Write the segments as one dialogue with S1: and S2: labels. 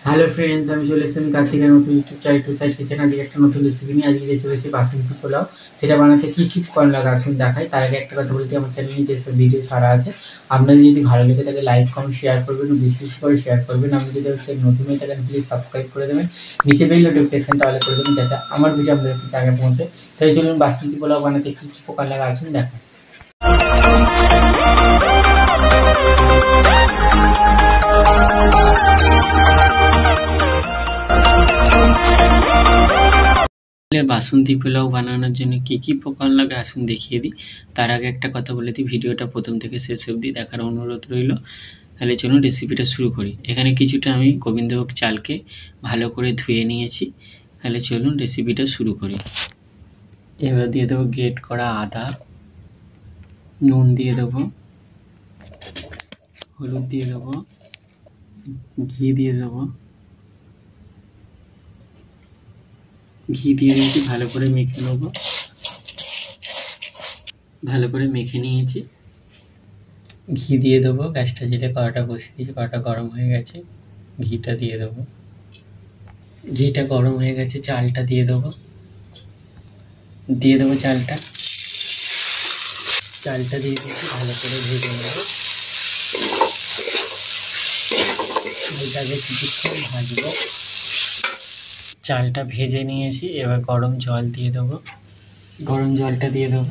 S1: Hello friends, আমি চলে এসেছি কার্তিকের নতুন YouTube channel to side kitchen. আজকে একটা নতুন রেসিপি নিয়ে আজকে রেসিপি হচ্ছে বাসন্তী পোলাও। সেটা বানাতে কী কী কর্ন লাগে আসুন দেখাই। তার আগে একটা কথা বলতে, আমার চ্যানেলে যে সব ভিডিও ছাড়া আছে, আপনাদের যদি ভালো লেগে থাকে লাইক কমেন্ট শেয়ার করবেন, বেশি বেশি করে শেয়ার করবেন। আপনি যদি হচ্ছে নতুন হয়ে থাকেন প্লিজ সাবস্ক্রাইব করে দেবেন, নিচে বেল নোটিফিকেশনটা অল করে দেবেন যাতে আমার ভিডিও আপনাদের কাছে আগে পৌঁছে। তাই চলুন বাসন্তী পোলাও বানাতে কী কী উপকরণ লাগে আসুন দেখাই। বাসন্তী পোলাও বানানোর জন্য কী কী উপকরণ লাগে আসুন দেখিয়ে দিই। তার আগে একটা কথা বলে দিই, ভিডিওটা প্রথম থেকে শেষ অবধি দেখার অনুরোধ রইল। তাহলে চলুন রেসিপিটা শুরু করি। এখানে কিছুটা আমি গোবিন্দভোগ চালকে ভালো করে ধুয়ে নিয়েছি। তাহলে চলুন রেসিপিটা শুরু করি। এবার দিয়ে দেবো গ্রেট করা আদা, নুন দিয়ে দেবো, হলুদ দিয়ে দেবো, ঘি দিয়ে দেবো, ঘি দিয়ে দিয়েছি, ভালো করে মেখে নেবো। ভালো করে মেখে নিয়েছি, ঘি দিয়ে দেবো। গ্যাসটা যেটা কড়াটা বসিয়ে দিয়েছি, কড়াটা গরম হয়ে গেছে, ঘিটা দিয়ে দেবো। ঘিটা গরম হয়ে গেছে, চালটা দিয়ে দেবো। চালটা দিয়ে দিয়েছি, ভালো করে ভেজে নেবো। চালটাকে কিছুক্ষণ ভাজবো। চালটা ভেজে নিয়েছি, এবার গরম জল দিয়ে দেবো। গরম জলটা দিয়ে দেবো।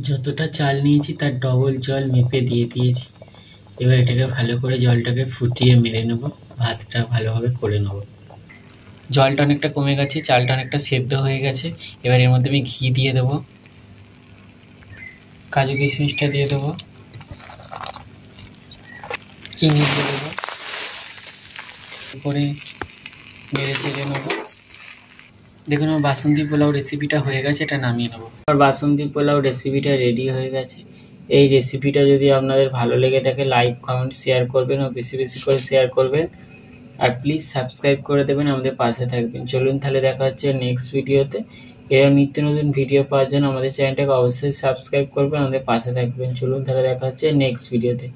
S1: যতটা চাল নিয়েছি তার ডবল জল মেপে দিয়ে দিয়েছি। এবার এটাকে ভালো করে জলটাকে ফুটিয়ে মেরে নেব, ভাতটা ভালোভাবে করে নেব। জলটা অনেকটা কমে গেছে, চালটা অনেকটা সেদ্ধ হয়ে গেছে। এবার এর মধ্যে আমি ঘি দিয়ে দেবো, কাজু কিশমিশটা দিয়ে দেবো, চিনি দিয়ে দেবো, করে নেড়ে চেড়ে নেবো। দেখুন আমার বাসন্তী পোলাও রেসিপিটা হয়ে গেছে, এটা নামিয়ে নেবো। আর বাসন্তী পোলাও রেসিপিটা রেডি হয়ে গেছে। এই রেসিপিটা যদি আপনাদের ভালো লেগে থাকে লাইক কমেন্ট শেয়ার করবেন ও বেশি বেশি করে শেয়ার করবেন। আর প্লিজ সাবস্ক্রাইব করে দেবেন, আমাদের পাশে থাকবেন। চলুন তাহলে দেখা হচ্ছে নেক্সট ভিডিওতে। এরকম নিত্য নতুন ভিডিও পাওয়ার জন্য আমাদের চ্যানেলটাকে অবশ্যই সাবস্ক্রাইব করবেন, আমাদের পাশে থাকবেন। চলুন তাহলে দেখা হচ্ছে নেক্সট ভিডিওতে।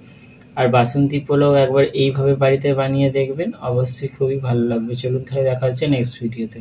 S1: আর বাসন্তী পোলাও একবার এইভাবে বাড়িতে বানিয়ে দেখবেন, অবশ্যই খুবই ভালো লাগবে। চলুন তাহলে দেখা হচ্ছে নেক্সট ভিডিওতে।